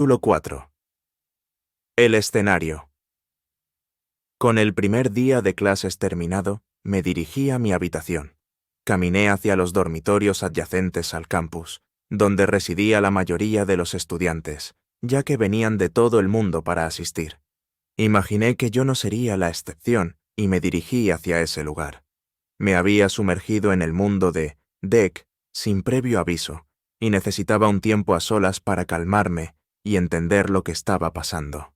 Capítulo 4. El escenario. Con el primer día de clases terminado, me dirigí a mi habitación. Caminé hacia los dormitorios adyacentes al campus, donde residía la mayoría de los estudiantes, ya que venían de todo el mundo para asistir. Imaginé que yo no sería la excepción y me dirigí hacia ese lugar. Me había sumergido en el mundo de DEC sin previo aviso, y necesitaba un tiempo a solas para calmarme y entender lo que estaba pasando.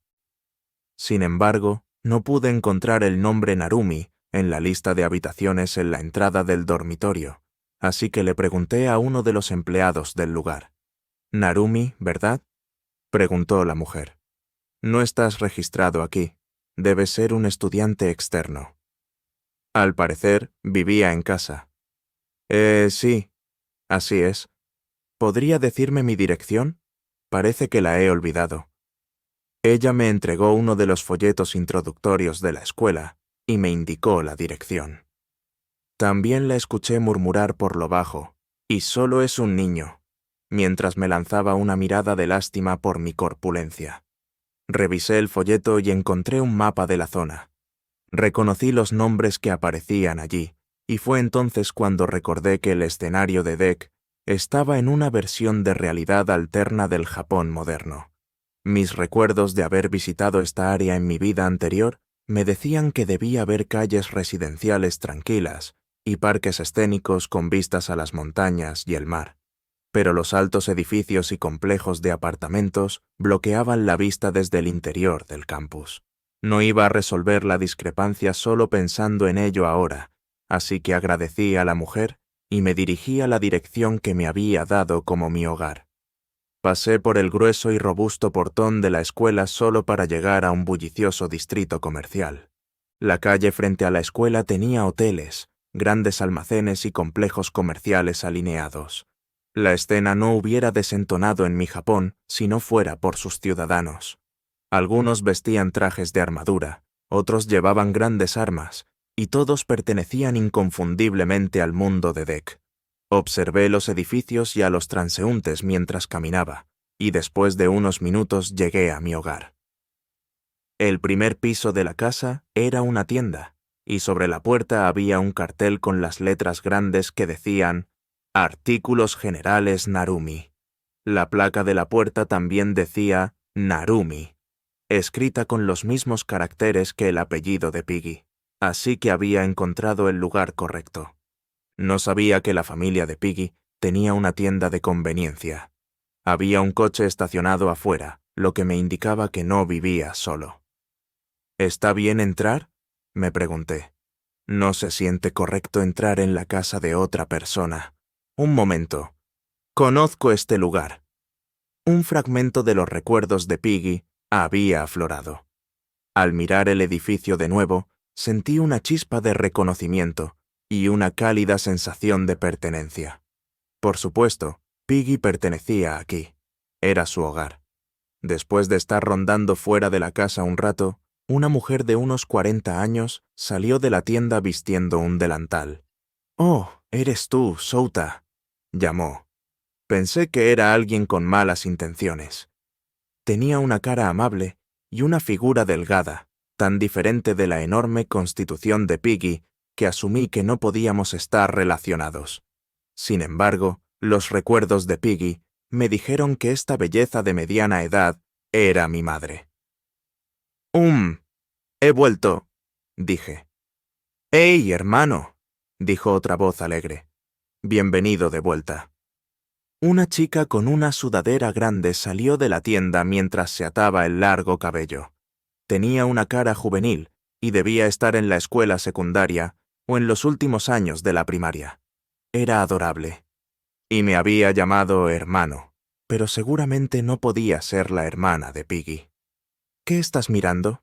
Sin embargo, no pude encontrar el nombre Narumi en la lista de habitaciones en la entrada del dormitorio, así que le pregunté a uno de los empleados del lugar. «Narumi, ¿verdad?», preguntó la mujer. «No estás registrado aquí. Debes ser un estudiante externo». Al parecer, vivía en casa. Sí, así es. ¿Podría decirme mi dirección? Parece que la he olvidado». Ella me entregó uno de los folletos introductorios de la escuela y me indicó la dirección. También la escuché murmurar por lo bajo, «y solo es un niño», mientras me lanzaba una mirada de lástima por mi corpulencia. Revisé el folleto y encontré un mapa de la zona. Reconocí los nombres que aparecían allí, y fue entonces cuando recordé que el escenario de DEC estaba en una versión de realidad alterna del Japón moderno. Mis recuerdos de haber visitado esta área en mi vida anterior me decían que debía haber calles residenciales tranquilas y parques escénicos con vistas a las montañas y el mar. Pero los altos edificios y complejos de apartamentos bloqueaban la vista desde el interior del campus. No iba a resolver la discrepancia solo pensando en ello ahora, así que agradecí a la mujer y me dirigí a la dirección que me había dado como mi hogar. Pasé por el grueso y robusto portón de la escuela solo para llegar a un bullicioso distrito comercial. La calle frente a la escuela tenía hoteles, grandes almacenes y complejos comerciales alineados. La escena no hubiera desentonado en mi Japón si no fuera por sus ciudadanos. Algunos vestían trajes de armadura, otros llevaban grandes armas, y todos pertenecían inconfundiblemente al mundo de DEC. Observé los edificios y a los transeúntes mientras caminaba, y después de unos minutos llegué a mi hogar. El primer piso de la casa era una tienda, y sobre la puerta había un cartel con las letras grandes que decían «Artículos Generales Narumi». La placa de la puerta también decía «Narumi», escrita con los mismos caracteres que el apellido de Piggy, así que había encontrado el lugar correcto. No sabía que la familia de Piggy tenía una tienda de conveniencia. Había un coche estacionado afuera, lo que me indicaba que no vivía solo. ¿Está bien entrar?, me pregunté. No se siente correcto entrar en la casa de otra persona. Un momento. Conozco este lugar. Un fragmento de los recuerdos de Piggy había aflorado. Al mirar el edificio de nuevo, sentí una chispa de reconocimiento y una cálida sensación de pertenencia. Por supuesto, Piggy pertenecía aquí. Era su hogar. Después de estar rondando fuera de la casa un rato, una mujer de unos 40 años salió de la tienda vistiendo un delantal. «Oh, eres tú, Souta», llamó. Pensé que era alguien con malas intenciones. Tenía una cara amable y una figura delgada, tan diferente de la enorme constitución de Piggy que asumí que no podíamos estar relacionados. Sin embargo, los recuerdos de Piggy me dijeron que esta belleza de mediana edad era mi madre. He vuelto», dije. «¡Hey, hermano!», dijo otra voz alegre. «Bienvenido de vuelta». Una chica con una sudadera grande salió de la tienda mientras se ataba el largo cabello. Tenía una cara juvenil y debía estar en la escuela secundaria o en los últimos años de la primaria. Era adorable. Y me había llamado hermano, pero seguramente no podía ser la hermana de Piggy. «¿Qué estás mirando?»,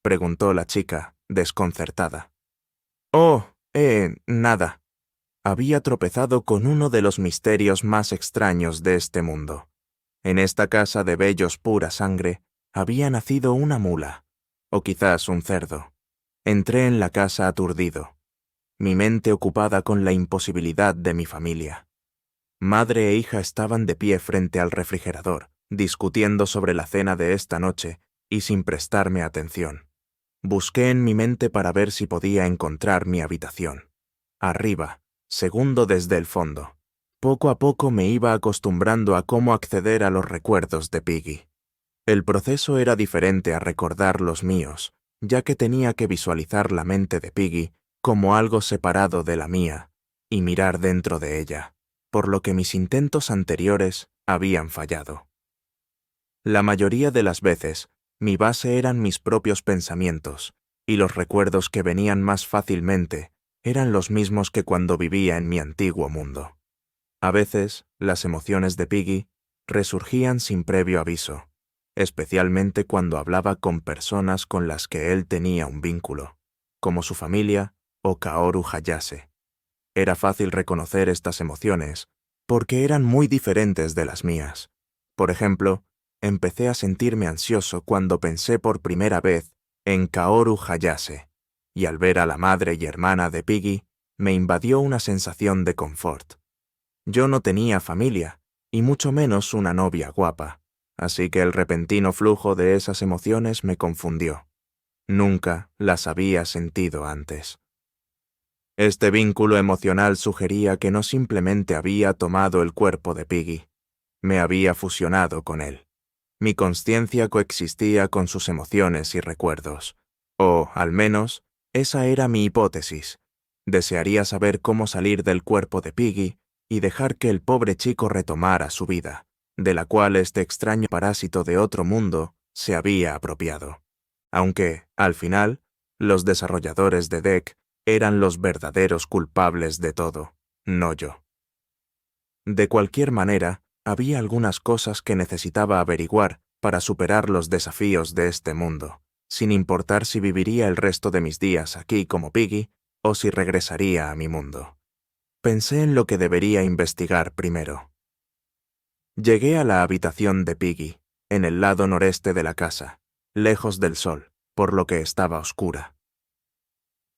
preguntó la chica, desconcertada. «Oh, nada». Había tropezado con uno de los misterios más extraños de este mundo. En esta casa de bellos pura sangre había nacido una mula, o quizás un cerdo. Entré en la casa aturdido, mi mente ocupada con la imposibilidad de mi familia. Madre e hija estaban de pie frente al refrigerador, discutiendo sobre la cena de esta noche y sin prestarme atención. Busqué en mi mente para ver si podía encontrar mi habitación. Arriba, segundo desde el fondo. Poco a poco me iba acostumbrando a cómo acceder a los recuerdos de Piggy. El proceso era diferente a recordar los míos, ya que tenía que visualizar la mente de Piggy como algo separado de la mía y mirar dentro de ella, por lo que mis intentos anteriores habían fallado. La mayoría de las veces, mi base eran mis propios pensamientos, y los recuerdos que venían más fácilmente eran los mismos que cuando vivía en mi antiguo mundo. A veces, las emociones de Piggy resurgían sin previo aviso, especialmente cuando hablaba con personas con las que él tenía un vínculo, como su familia o Kaoru Hayase. Era fácil reconocer estas emociones porque eran muy diferentes de las mías. Por ejemplo, empecé a sentirme ansioso cuando pensé por primera vez en Kaoru Hayase, y al ver a la madre y hermana de Piggy, me invadió una sensación de confort. Yo no tenía familia, y mucho menos una novia guapa, así que el repentino flujo de esas emociones me confundió. Nunca las había sentido antes. Este vínculo emocional sugería que no simplemente había tomado el cuerpo de Piggy, me había fusionado con él. Mi consciencia coexistía con sus emociones y recuerdos, o, al menos, esa era mi hipótesis. Desearía saber cómo salir del cuerpo de Piggy y dejar que el pobre chico retomara su vida, de la cual este extraño parásito de otro mundo se había apropiado. Aunque, al final, los desarrolladores de DEC eran los verdaderos culpables de todo, no yo. De cualquier manera, había algunas cosas que necesitaba averiguar para superar los desafíos de este mundo, sin importar si viviría el resto de mis días aquí como Piggy o si regresaría a mi mundo. Pensé en lo que debería investigar primero. Llegué a la habitación de Piggy, en el lado noreste de la casa, lejos del sol, por lo que estaba oscura.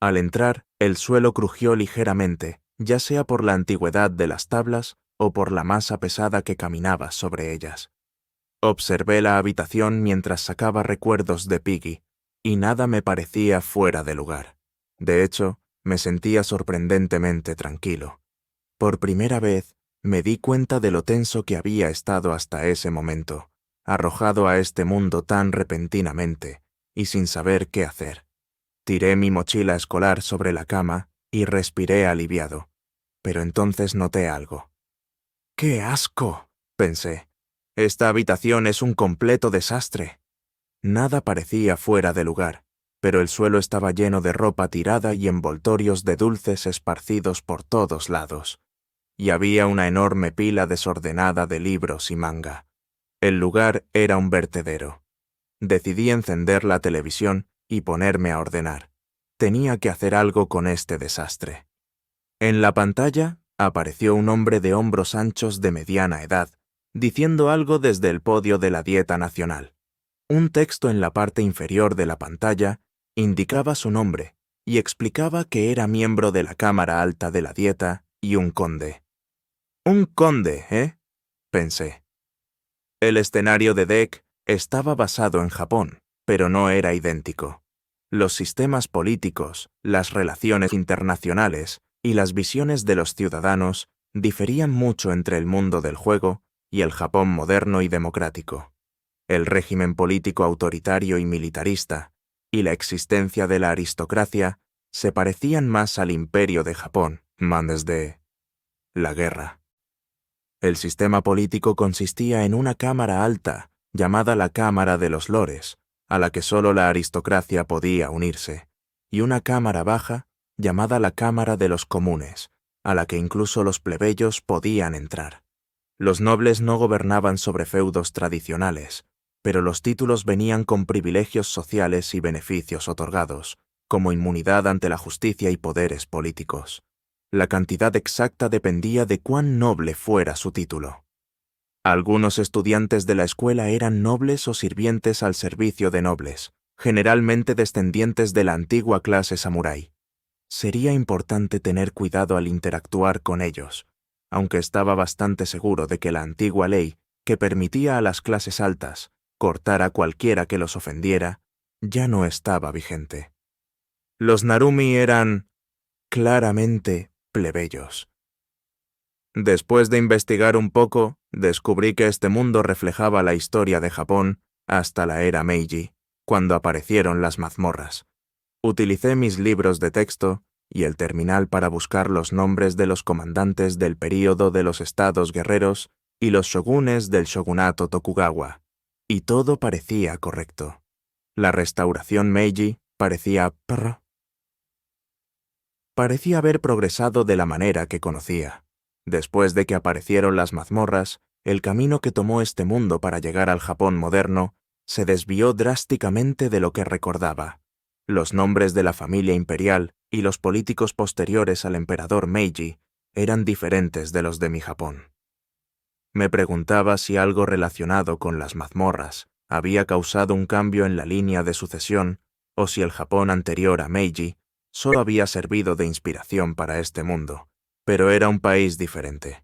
Al entrar, el suelo crujió ligeramente, ya sea por la antigüedad de las tablas o por la masa pesada que caminaba sobre ellas. Observé la habitación mientras sacaba recuerdos de Piggy, y nada me parecía fuera de lugar. De hecho, me sentía sorprendentemente tranquilo. Por primera vez, me di cuenta de lo tenso que había estado hasta ese momento, arrojado a este mundo tan repentinamente, y sin saber qué hacer. Tiré mi mochila escolar sobre la cama y respiré aliviado, pero entonces noté algo. ¡Qué asco!, pensé. Esta habitación es un completo desastre. Nada parecía fuera de lugar, pero el suelo estaba lleno de ropa tirada y envoltorios de dulces esparcidos por todos lados. Y había una enorme pila desordenada de libros y manga. El lugar era un vertedero. Decidí encender la televisión y ponerme a ordenar. Tenía que hacer algo con este desastre. En la pantalla apareció un hombre de hombros anchos de mediana edad, diciendo algo desde el podio de la Dieta Nacional. Un texto en la parte inferior de la pantalla indicaba su nombre y explicaba que era miembro de la Cámara Alta de la Dieta y un conde. «Un conde, ¿eh?», pensé. El escenario de DEC estaba basado en Japón, pero no era idéntico. Los sistemas políticos, las relaciones internacionales y las visiones de los ciudadanos diferían mucho entre el mundo del juego y el Japón moderno y democrático. El régimen político autoritario y militarista y la existencia de la aristocracia se parecían más al imperio de Japón, antes de la guerra. El sistema político consistía en una cámara alta, llamada la Cámara de los Lores, a la que solo la aristocracia podía unirse, y una cámara baja, llamada la Cámara de los Comunes, a la que incluso los plebeyos podían entrar. Los nobles no gobernaban sobre feudos tradicionales, pero los títulos venían con privilegios sociales y beneficios otorgados, como inmunidad ante la justicia y poderes políticos. La cantidad exacta dependía de cuán noble fuera su título. Algunos estudiantes de la escuela eran nobles o sirvientes al servicio de nobles, generalmente descendientes de la antigua clase samurái. Sería importante tener cuidado al interactuar con ellos, aunque estaba bastante seguro de que la antigua ley que permitía a las clases altas cortar a cualquiera que los ofendiera, ya no estaba vigente. Los Narumi eran, claramente, plebeyos. Después de investigar un poco, descubrí que este mundo reflejaba la historia de Japón hasta la era Meiji, cuando aparecieron las mazmorras. Utilicé mis libros de texto y el terminal para buscar los nombres de los comandantes del período de los estados guerreros y los shogunes del shogunato Tokugawa, y todo parecía correcto. La restauración Meiji parecía haber progresado de la manera que conocía. Después de que aparecieron las mazmorras, el camino que tomó este mundo para llegar al Japón moderno se desvió drásticamente de lo que recordaba. Los nombres de la familia imperial y los políticos posteriores al emperador Meiji eran diferentes de los de mi Japón. Me preguntaba si algo relacionado con las mazmorras había causado un cambio en la línea de sucesión o si el Japón anterior a Meiji solo había servido de inspiración para este mundo, pero era un país diferente.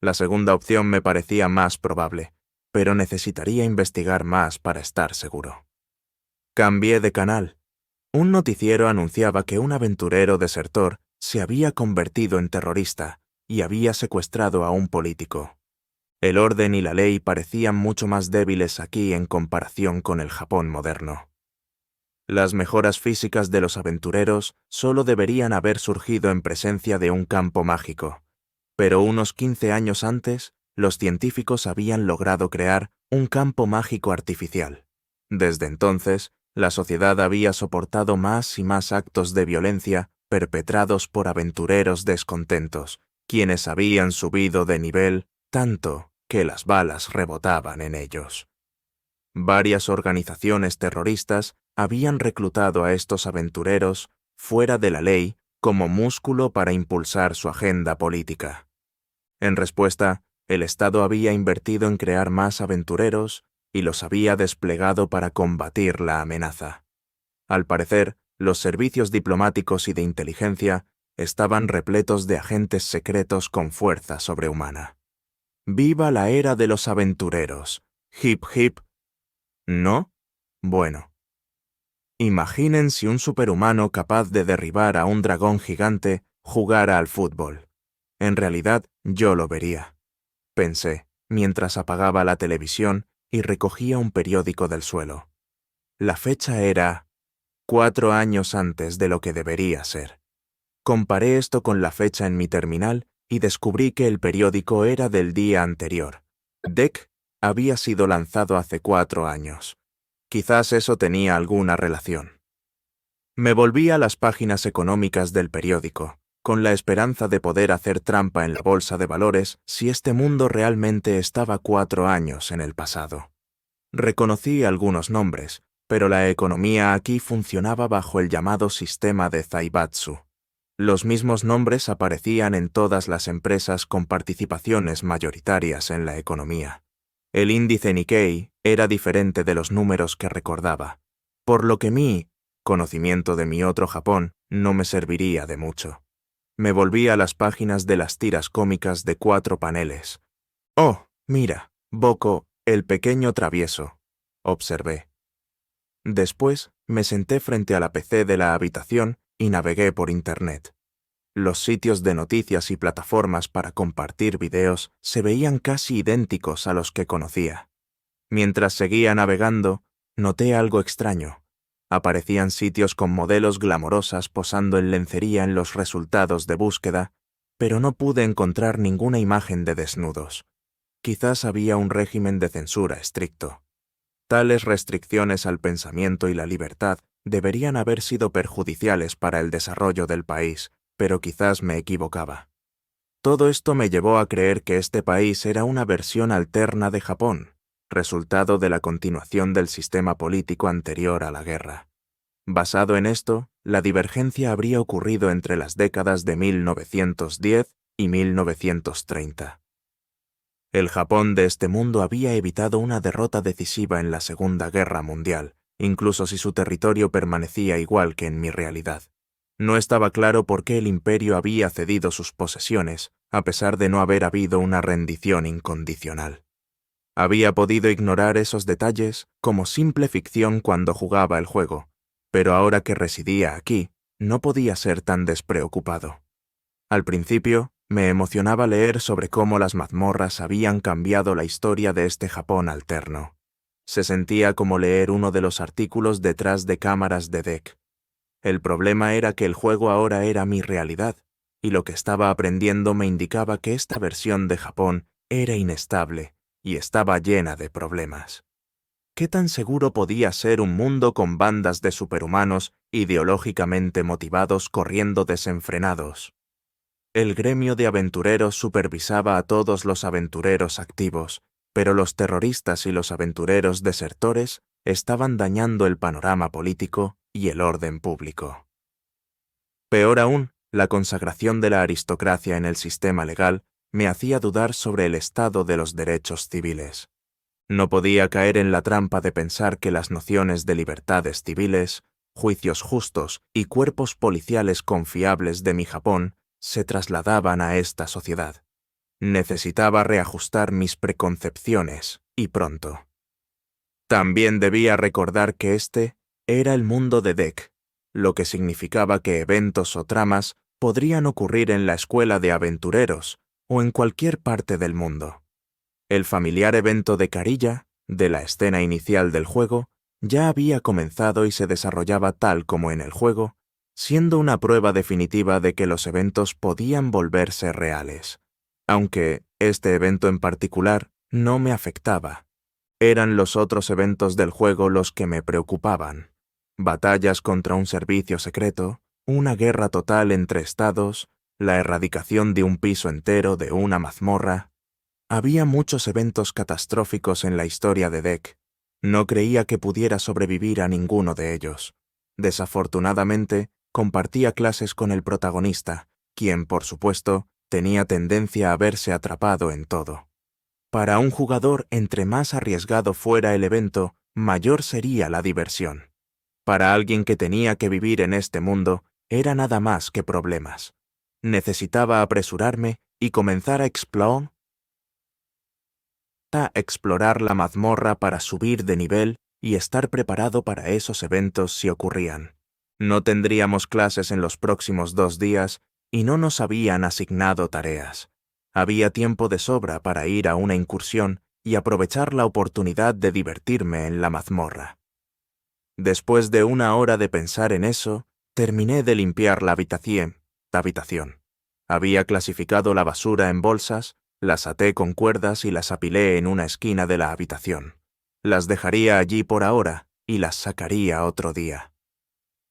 La segunda opción me parecía más probable, pero necesitaría investigar más para estar seguro. Cambié de canal. Un noticiero anunciaba que un aventurero desertor se había convertido en terrorista y había secuestrado a un político. El orden y la ley parecían mucho más débiles aquí en comparación con el Japón moderno. Las mejoras físicas de los aventureros solo deberían haber surgido en presencia de un campo mágico, pero unos 15 años antes, los científicos habían logrado crear un campo mágico artificial. Desde entonces, la sociedad había soportado más y más actos de violencia perpetrados por aventureros descontentos, quienes habían subido de nivel tanto que las balas rebotaban en ellos. Varias organizaciones terroristas habían reclutado a estos aventureros fuera de la ley como músculo para impulsar su agenda política. En respuesta, el Estado había invertido en crear más aventureros y los había desplegado para combatir la amenaza. Al parecer, los servicios diplomáticos y de inteligencia estaban repletos de agentes secretos con fuerza sobrehumana. ¡Viva la era de los aventureros! ¡Hip hip! ¿No? Bueno. Imaginen si un superhumano capaz de derribar a un dragón gigante jugara al fútbol. En realidad, yo lo vería, pensé, mientras apagaba la televisión y recogía un periódico del suelo. La fecha era 4 años antes de lo que debería ser. Comparé esto con la fecha en mi terminal y descubrí que el periódico era del día anterior. DEC había sido lanzado hace 4 años. Quizás eso tenía alguna relación. Me volví a las páginas económicas del periódico, con la esperanza de poder hacer trampa en la bolsa de valores si este mundo realmente estaba 4 años en el pasado. Reconocí algunos nombres, pero la economía aquí funcionaba bajo el llamado sistema de Zaibatsu. Los mismos nombres aparecían en todas las empresas con participaciones mayoritarias en la economía. El índice Nikkei era diferente de los números que recordaba, por lo que mi conocimiento de mi otro Japón no me serviría de mucho. Me volví a las páginas de las tiras cómicas de 4 paneles. «Oh, mira, Boko, el pequeño travieso», observé. Después me senté frente a la PC de la habitación y navegué por Internet. Los sitios de noticias y plataformas para compartir videos se veían casi idénticos a los que conocía. Mientras seguía navegando, noté algo extraño. Aparecían sitios con modelos glamorosas posando en lencería en los resultados de búsqueda, pero no pude encontrar ninguna imagen de desnudos. Quizás había un régimen de censura estricto. Tales restricciones al pensamiento y la libertad deberían haber sido perjudiciales para el desarrollo del país, pero quizás me equivocaba. Todo esto me llevó a creer que este país era una versión alterna de Japón, resultado de la continuación del sistema político anterior a la guerra. Basado en esto, la divergencia habría ocurrido entre las décadas de 1910 y 1930. El Japón de este mundo había evitado una derrota decisiva en la Segunda Guerra Mundial, incluso si su territorio permanecía igual que en mi realidad. No estaba claro por qué el imperio había cedido sus posesiones, a pesar de no haber habido una rendición incondicional. Había podido ignorar esos detalles como simple ficción cuando jugaba el juego, pero ahora que residía aquí, no podía ser tan despreocupado. Al principio, me emocionaba leer sobre cómo las mazmorras habían cambiado la historia de este Japón alterno. Se sentía como leer uno de los artículos detrás de cámaras de DEC. El problema era que el juego ahora era mi realidad, y lo que estaba aprendiendo me indicaba que esta versión de Japón era inestable y estaba llena de problemas. ¿Qué tan seguro podía ser un mundo con bandas de superhumanos ideológicamente motivados corriendo desenfrenados? El gremio de aventureros supervisaba a todos los aventureros activos, pero los terroristas y los aventureros desertores estaban dañando el panorama político y el orden público. Peor aún, la consagración de la aristocracia en el sistema legal me hacía dudar sobre el estado de los derechos civiles. No podía caer en la trampa de pensar que las nociones de libertades civiles, juicios justos y cuerpos policiales confiables de mi Japón se trasladaban a esta sociedad. Necesitaba reajustar mis preconcepciones, y pronto. También debía recordar que este era el mundo de DEC, lo que significaba que eventos o tramas podrían ocurrir en la escuela de aventureros o en cualquier parte del mundo. El familiar evento de Kariya, de la escena inicial del juego, ya había comenzado y se desarrollaba tal como en el juego, siendo una prueba definitiva de que los eventos podían volverse reales. Aunque este evento en particular no me afectaba. Eran los otros eventos del juego los que me preocupaban. Batallas contra un servicio secreto, una guerra total entre estados, la erradicación de un piso entero de una mazmorra. Había muchos eventos catastróficos en la historia de DEC. No creía que pudiera sobrevivir a ninguno de ellos. Desafortunadamente, compartía clases con el protagonista, quien, por supuesto, tenía tendencia a verse atrapado en todo. Para un jugador, entre más arriesgado fuera el evento, mayor sería la diversión. Para alguien que tenía que vivir en este mundo, era nada más que problemas. Necesitaba apresurarme y comenzar a explorar la mazmorra para subir de nivel y estar preparado para esos eventos si ocurrían. No tendríamos clases en los próximos 2 días y no nos habían asignado tareas. Había tiempo de sobra para ir a una incursión y aprovechar la oportunidad de divertirme en la mazmorra. Después de 1 hora de pensar en eso, terminé de limpiar la habitación. Había clasificado la basura en bolsas, las até con cuerdas y las apilé en una esquina de la habitación. Las dejaría allí por ahora y las sacaría otro día.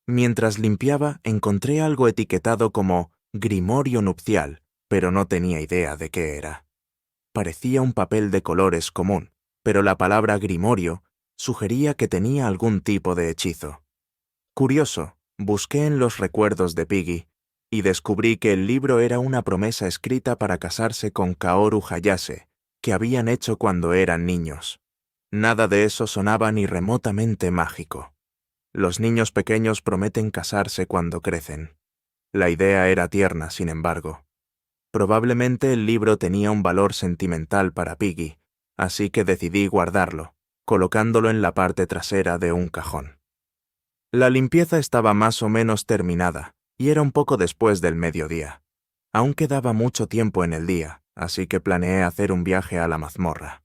Mientras limpiaba, encontré algo etiquetado como Grimorio nupcial, pero no tenía idea de qué era. Parecía un papel de colores común, pero la palabra grimorio sugería que tenía algún tipo de hechizo. Curioso, busqué en los recuerdos de Piggy y descubrí que el libro era una promesa escrita para casarse con Kaoru Hayase, que habían hecho cuando eran niños. Nada de eso sonaba ni remotamente mágico. Los niños pequeños prometen casarse cuando crecen. La idea era tierna, sin embargo. Probablemente el libro tenía un valor sentimental para Piggy, así que decidí guardarlo, colocándolo en la parte trasera de un cajón. La limpieza estaba más o menos terminada, y era un poco después del mediodía. Aún quedaba mucho tiempo en el día, así que planeé hacer un viaje a la mazmorra.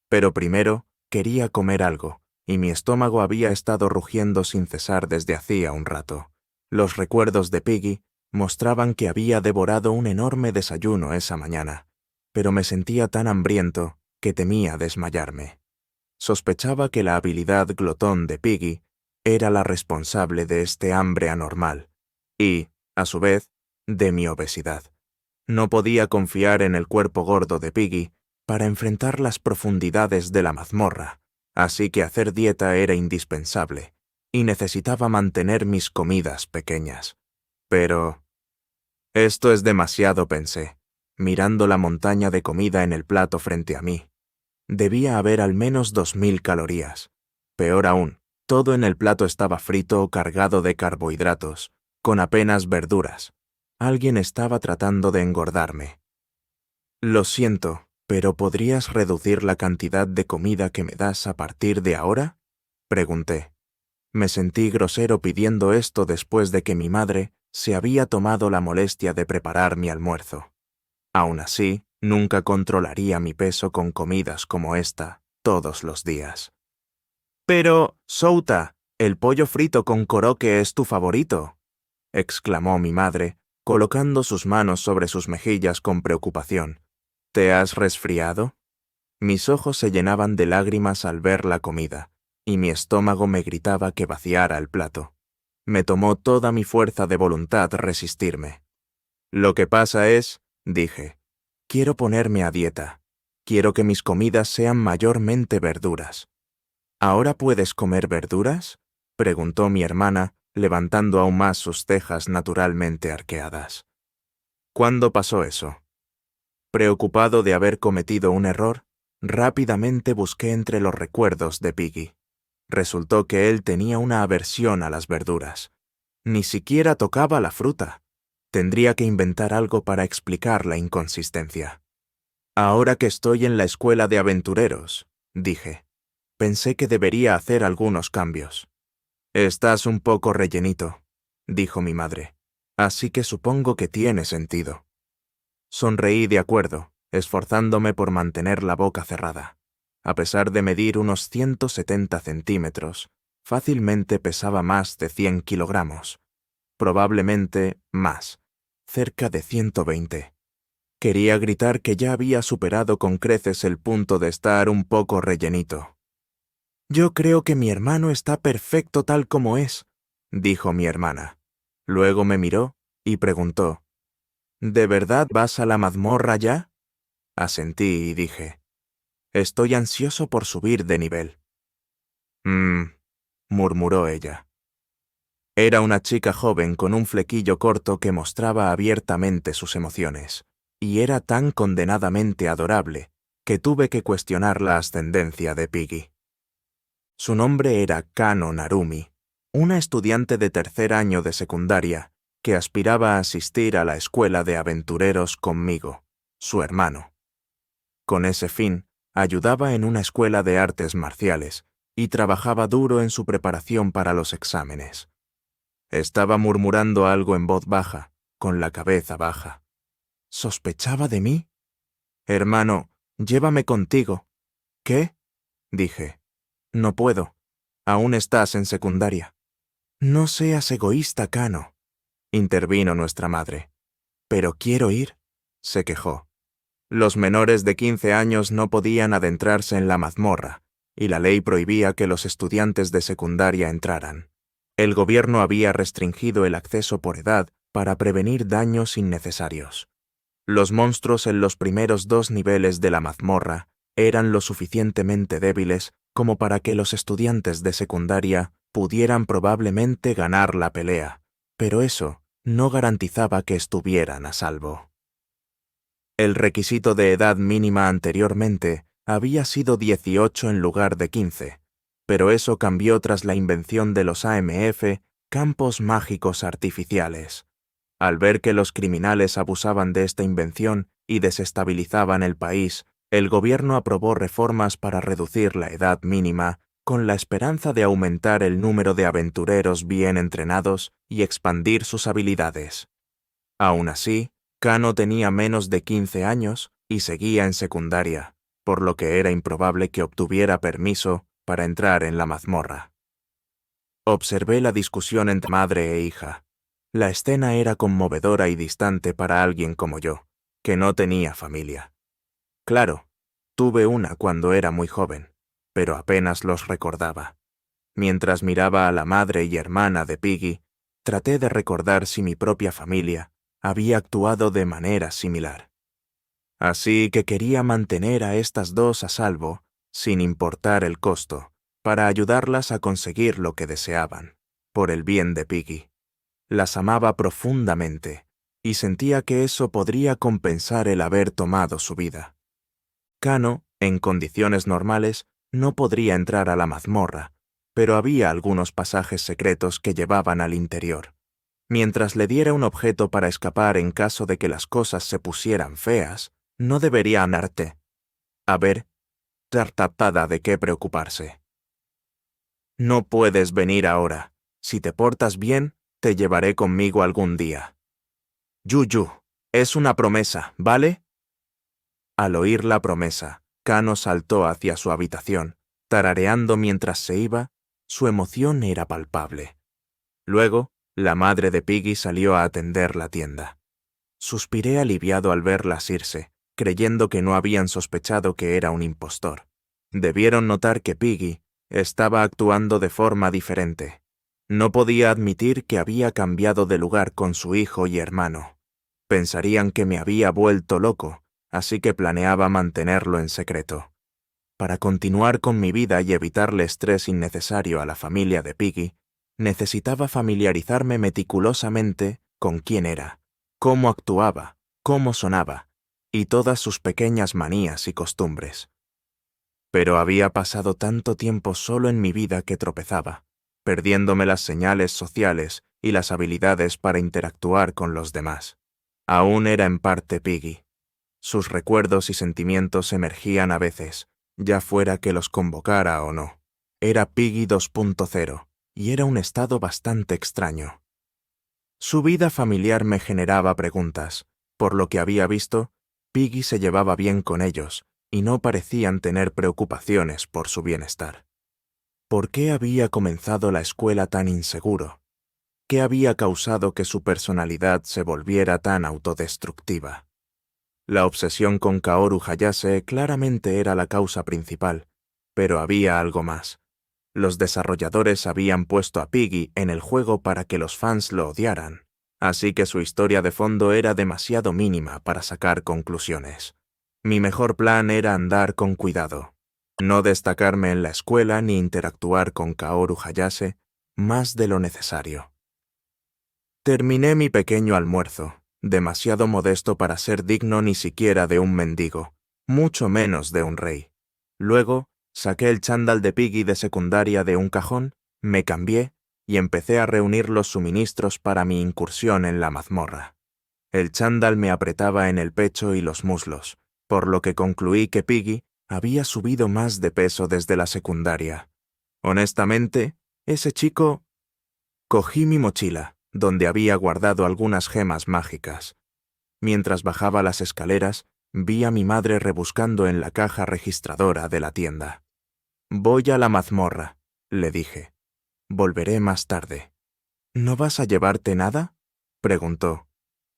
Pero primero quería comer algo, y mi estómago había estado rugiendo sin cesar desde hacía un rato. Los recuerdos de Piggy mostraban que había devorado un enorme desayuno esa mañana, pero me sentía tan hambriento que temía desmayarme. Sospechaba que la habilidad glotón de Piggy era la responsable de este hambre anormal y, a su vez, de mi obesidad. No podía confiar en el cuerpo gordo de Piggy para enfrentar las profundidades de la mazmorra, así que hacer dieta era indispensable y necesitaba mantener mis comidas pequeñas. Pero esto es demasiado, pensé, mirando la montaña de comida en el plato frente a mí. Debía haber al menos 2000 calorías. Peor aún, todo en el plato estaba frito o cargado de carbohidratos, con apenas verduras. Alguien estaba tratando de engordarme. Lo siento, ¿Pero podrías reducir la cantidad de comida que me das a partir de ahora?, pregunté. Me sentí grosero pidiendo esto después de que mi madre se había tomado la molestia de preparar mi almuerzo. Aún así, nunca controlaría mi peso con comidas como esta todos los días. Pero, Souta, el pollo frito con koroke es tu favorito, exclamó mi madre, colocando sus manos sobre sus mejillas con preocupación. ¿Te has resfriado? Mis ojos se llenaban de lágrimas al ver la comida, y mi estómago me gritaba que vaciara el plato. Me tomó toda mi fuerza de voluntad resistirme. Lo que pasa es, dije, quiero ponerme a dieta. Quiero que mis comidas sean mayormente verduras. ¿Ahora puedes comer verduras?, preguntó mi hermana, levantando aún más sus cejas naturalmente arqueadas. ¿Cuándo pasó eso? Preocupado de haber cometido un error, rápidamente busqué entre los recuerdos de Piggy. Resultó que él tenía una aversión a las verduras. Ni siquiera tocaba la fruta. Tendría que inventar algo para explicar la inconsistencia. Ahora que estoy en la escuela de aventureros, dije, pensé que debería hacer algunos cambios. Estás un poco rellenito, dijo mi madre, así que supongo que tiene sentido. Sonreí de acuerdo, esforzándome por mantener la boca cerrada. A pesar de medir unos 170 centímetros, fácilmente pesaba más de 100 kilogramos. Probablemente más, cerca de 120. Quería gritar que ya había superado con creces el punto de estar un poco rellenito. Yo creo que mi hermano está perfecto tal como es, dijo mi hermana. Luego me miró y preguntó, ¿de verdad vas a la mazmorra ya? Asentí y dije, estoy ansioso por subir de nivel. Murmuró ella. Era una chica joven con un flequillo corto que mostraba abiertamente sus emociones, y era tan condenadamente adorable que tuve que cuestionar la ascendencia de Piggy. Su nombre era Kano Narumi, una estudiante de tercer año de secundaria que aspiraba a asistir a la escuela de aventureros conmigo, su hermano. Con ese fin, ayudaba en una escuela de artes marciales y trabajaba duro en su preparación para los exámenes. Estaba murmurando algo en voz baja, con la cabeza baja. ¿Sospechaba de mí? Hermano, llévame contigo. ¿Qué? Dije. No puedo. Aún estás en secundaria. No seas egoísta, Kano, intervino nuestra madre. Pero quiero ir, se quejó. Los menores de 15 años no podían adentrarse en la mazmorra, y la ley prohibía que los estudiantes de secundaria entraran. El gobierno había restringido el acceso por edad para prevenir daños innecesarios. Los monstruos en los primeros 2 niveles de la mazmorra eran lo suficientemente débiles como para que los estudiantes de secundaria pudieran probablemente ganar la pelea, pero eso no garantizaba que estuvieran a salvo. El requisito de edad mínima anteriormente había sido 18 en lugar de 15, pero eso cambió tras la invención de los AMF, campos mágicos artificiales. Al ver que los criminales abusaban de esta invención y desestabilizaban el país, el gobierno aprobó reformas para reducir la edad mínima con la esperanza de aumentar el número de aventureros bien entrenados y expandir sus habilidades. Aún así, Kano tenía menos de 15 años y seguía en secundaria, por lo que era improbable que obtuviera permiso para entrar en la mazmorra. Observé la discusión entre madre e hija. La escena era conmovedora y distante para alguien como yo, que no tenía familia. Claro, tuve una cuando era muy joven, pero apenas los recordaba. Mientras miraba a la madre y hermana de Piggy, traté de recordar si mi propia familia había actuado de manera similar. Así que quería mantener a estas dos a salvo, sin importar el costo, para ayudarlas a conseguir lo que deseaban, por el bien de Piggy. Las amaba profundamente, y sentía que eso podría compensar el haber tomado su vida. Kano, en condiciones normales, no podría entrar a la mazmorra, pero había algunos pasajes secretos que llevaban al interior. Mientras le diera un objeto para escapar en caso de que las cosas se pusieran feas, no debería amarte, A ver, tartapada de qué preocuparse. No puedes venir ahora. Si te portas bien, te llevaré conmigo algún día. Yuyu, es una promesa, ¿vale? Al oír la promesa, Kano saltó hacia su habitación, tarareando mientras se iba. Su emoción era palpable. Luego, la madre de Piggy salió a atender la tienda. Suspiré aliviado al verlas irse, creyendo que no habían sospechado que era un impostor. Debieron notar que Piggy estaba actuando de forma diferente. No podía admitir que había cambiado de lugar con su hijo y hermano. Pensarían que me había vuelto loco, así que planeaba mantenerlo en secreto. Para continuar con mi vida y evitarle estrés innecesario a la familia de Piggy, necesitaba familiarizarme meticulosamente con quién era, cómo actuaba, cómo sonaba, y todas sus pequeñas manías y costumbres. Pero había pasado tanto tiempo solo en mi vida que tropezaba, perdiéndome las señales sociales y las habilidades para interactuar con los demás. Aún era en parte Piggy. Sus recuerdos y sentimientos emergían a veces, ya fuera que los convocara o no. Era Piggy 2.0, y era un estado bastante extraño. Su vida familiar me generaba preguntas. Por lo que había visto, Piggy se llevaba bien con ellos, y no parecían tener preocupaciones por su bienestar. ¿Por qué había comenzado la escuela tan inseguro? ¿Qué había causado que su personalidad se volviera tan autodestructiva? La obsesión con Kaoru Hayase claramente era la causa principal, pero había algo más. Los desarrolladores habían puesto a Piggy en el juego para que los fans lo odiaran, así que su historia de fondo era demasiado mínima para sacar conclusiones. Mi mejor plan era andar con cuidado, no destacarme en la escuela ni interactuar con Kaoru Hayase más de lo necesario. Terminé mi pequeño almuerzo, demasiado modesto para ser digno ni siquiera de un mendigo, mucho menos de un rey. Luego, saqué el chándal de Piggy de secundaria de un cajón, me cambié y empecé a reunir los suministros para mi incursión en la mazmorra. El chándal me apretaba en el pecho y los muslos, por lo que concluí que Piggy había subido más de peso desde la secundaria. Honestamente, ese chico... Cogí mi mochila, donde había guardado algunas gemas mágicas. Mientras bajaba las escaleras, vi a mi madre rebuscando en la caja registradora de la tienda. «Voy a la mazmorra», le dije. «Volveré más tarde». «¿No vas a llevarte nada?», preguntó.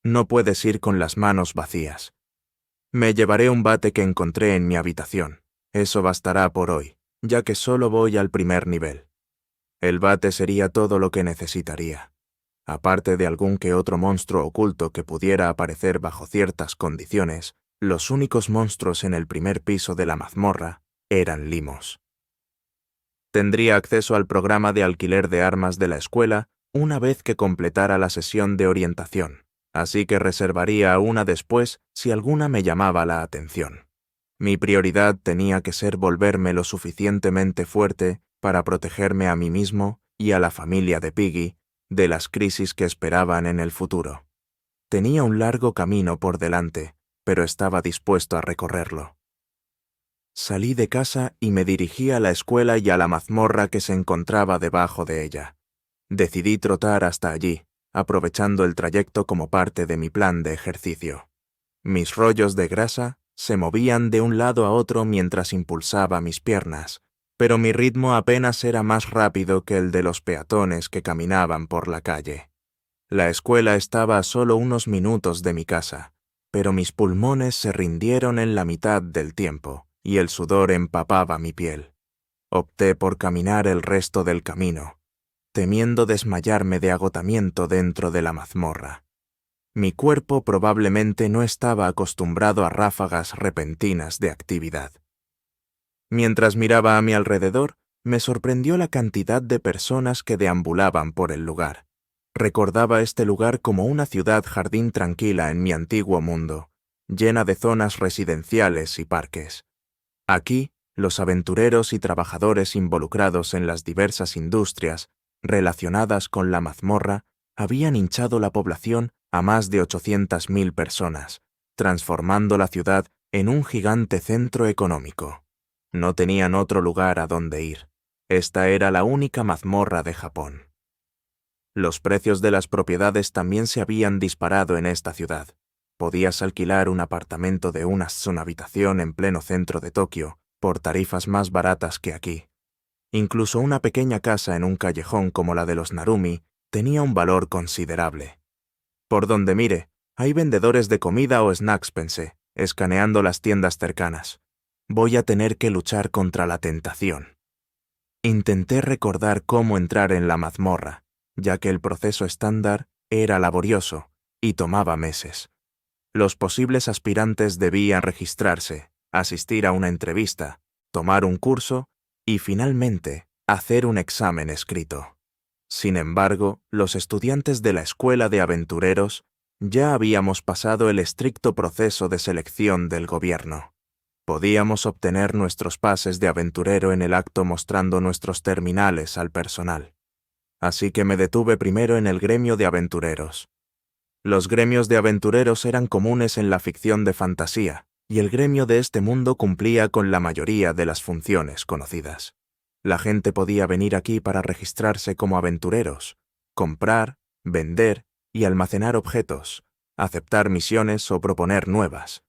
«No puedes ir con las manos vacías». «Me llevaré un bate que encontré en mi habitación. Eso bastará por hoy, ya que solo voy al primer nivel». El bate sería todo lo que necesitaría. Aparte de algún que otro monstruo oculto que pudiera aparecer bajo ciertas condiciones, los únicos monstruos en el primer piso de la mazmorra eran limos. Tendría acceso al programa de alquiler de armas de la escuela una vez que completara la sesión de orientación, así que reservaría una después si alguna me llamaba la atención. Mi prioridad tenía que ser volverme lo suficientemente fuerte para protegerme a mí mismo y a la familia de Piggy de las crisis que esperaban en el futuro. Tenía un largo camino por delante, pero estaba dispuesto a recorrerlo. Salí de casa y me dirigí a la escuela y a la mazmorra que se encontraba debajo de ella. Decidí trotar hasta allí, aprovechando el trayecto como parte de mi plan de ejercicio. Mis rollos de grasa se movían de un lado a otro mientras impulsaba mis piernas, pero mi ritmo apenas era más rápido que el de los peatones que caminaban por la calle. La escuela estaba a solo unos minutos de mi casa, pero mis pulmones se rindieron en la mitad del tiempo, y el sudor empapaba mi piel. Opté por caminar el resto del camino, temiendo desmayarme de agotamiento dentro de la mazmorra. Mi cuerpo probablemente no estaba acostumbrado a ráfagas repentinas de actividad. Mientras miraba a mi alrededor, me sorprendió la cantidad de personas que deambulaban por el lugar. Recordaba este lugar como una ciudad jardín tranquila en mi antiguo mundo, llena de zonas residenciales y parques. Aquí, los aventureros y trabajadores involucrados en las diversas industrias relacionadas con la mazmorra habían hinchado la población a más de 800.000 personas, transformando la ciudad en un gigante centro económico. No tenían otro lugar a donde ir. Esta era la única mazmorra de Japón. Los precios de las propiedades también se habían disparado en esta ciudad. Podías alquilar un apartamento de una sola habitación en pleno centro de Tokio por tarifas más baratas que aquí. Incluso una pequeña casa en un callejón como la de los Narumi tenía un valor considerable. Por donde mire, hay vendedores de comida o snacks, pensé, escaneando las tiendas cercanas. Voy a tener que luchar contra la tentación. Intenté recordar cómo entrar en la mazmorra, ya que el proceso estándar era laborioso y tomaba meses. Los posibles aspirantes debían registrarse, asistir a una entrevista, tomar un curso y, finalmente, hacer un examen escrito. Sin embargo, los estudiantes de la Escuela de Aventureros ya habíamos pasado el estricto proceso de selección del gobierno. Podíamos obtener nuestros pases de aventurero en el acto mostrando nuestros terminales al personal. Así que me detuve primero en el gremio de aventureros. Los gremios de aventureros eran comunes en la ficción de fantasía, y el gremio de este mundo cumplía con la mayoría de las funciones conocidas. La gente podía venir aquí para registrarse como aventureros, comprar, vender y almacenar objetos, aceptar misiones o proponer nuevas.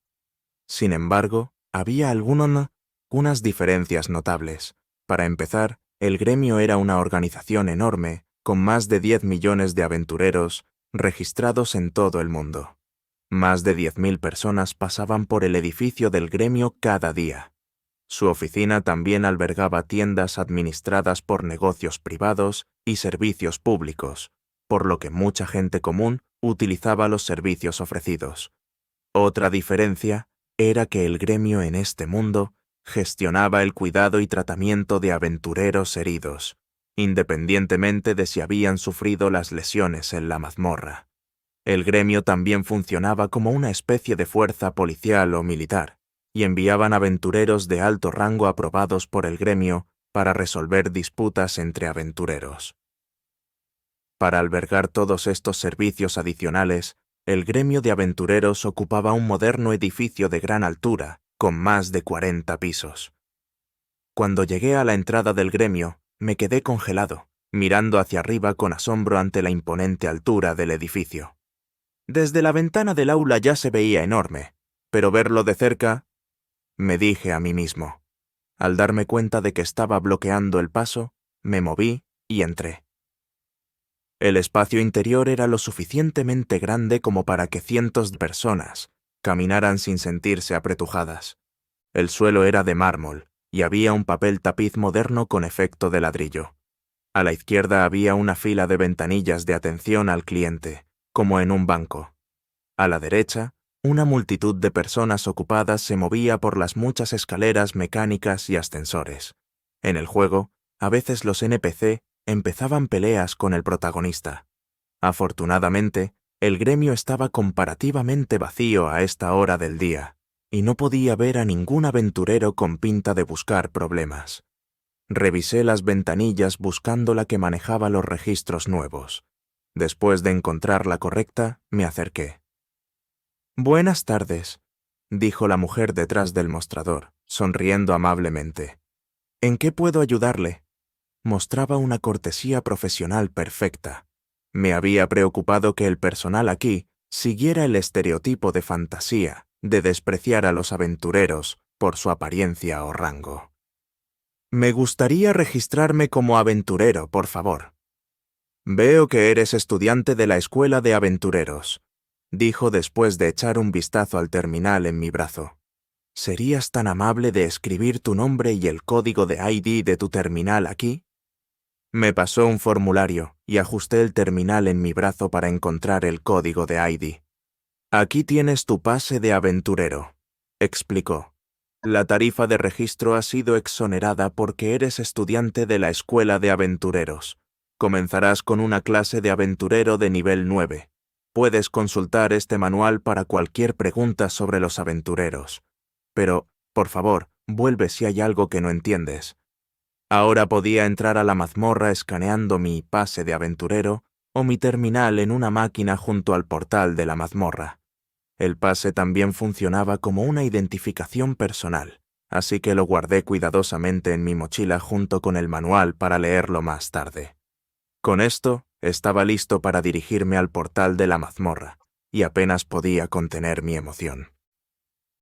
Sin embargo, había algunas diferencias notables. Para empezar, el gremio era una organización enorme, con más de 10 millones de aventureros registrados en todo el mundo. Más de 10.000 personas pasaban por el edificio del gremio cada día. Su oficina también albergaba tiendas administradas por negocios privados y servicios públicos, por lo que mucha gente común utilizaba los servicios ofrecidos. Otra diferencia era que el gremio en este mundo gestionaba el cuidado y tratamiento de aventureros heridos, independientemente de si habían sufrido las lesiones en la mazmorra. El gremio también funcionaba como una especie de fuerza policial o militar, y enviaban aventureros de alto rango aprobados por el gremio para resolver disputas entre aventureros. Para albergar todos estos servicios adicionales, el gremio de aventureros ocupaba un moderno edificio de gran altura, con más de 40 pisos. Cuando llegué a la entrada del gremio, me quedé congelado, mirando hacia arriba con asombro ante la imponente altura del edificio. Desde la ventana del aula ya se veía enorme, pero verlo de cerca, me dije a mí mismo. Al darme cuenta de que estaba bloqueando el paso, me moví y entré. El espacio interior era lo suficientemente grande como para que cientos de personas caminaran sin sentirse apretujadas. El suelo era de mármol y había un papel tapiz moderno con efecto de ladrillo. A la izquierda había una fila de ventanillas de atención al cliente, como en un banco. A la derecha, una multitud de personas ocupadas se movía por las muchas escaleras mecánicas y ascensores. En el juego, a veces los NPC empezaban peleas con el protagonista. Afortunadamente, el gremio estaba comparativamente vacío a esta hora del día, y no podía ver a ningún aventurero con pinta de buscar problemas. Revisé las ventanillas buscando la que manejaba los registros nuevos. Después de encontrar la correcta, me acerqué. «Buenas tardes», dijo la mujer detrás del mostrador, sonriendo amablemente. «¿En qué puedo ayudarle?» Mostraba una cortesía profesional perfecta. Me había preocupado que el personal aquí siguiera el estereotipo de fantasía de despreciar a los aventureros por su apariencia o rango. «Me gustaría registrarme como aventurero, por favor». «Veo que eres estudiante de la Escuela de Aventureros», dijo después de echar un vistazo al terminal en mi brazo. «¿Serías tan amable de escribir tu nombre y el código de ID de tu terminal aquí?» Me pasó un formulario y ajusté el terminal en mi brazo para encontrar el código de ID. «Aquí tienes tu pase de aventurero», explicó. «La tarifa de registro ha sido exonerada porque eres estudiante de la Escuela de Aventureros. Comenzarás con una clase de aventurero de nivel 9. Puedes consultar este manual para cualquier pregunta sobre los aventureros. Pero, por favor, vuelve si hay algo que no entiendes». Ahora podía entrar a la mazmorra escaneando mi pase de aventurero o mi terminal en una máquina junto al portal de la mazmorra. El pase también funcionaba como una identificación personal, así que lo guardé cuidadosamente en mi mochila junto con el manual para leerlo más tarde. Con esto, estaba listo para dirigirme al portal de la mazmorra, y apenas podía contener mi emoción.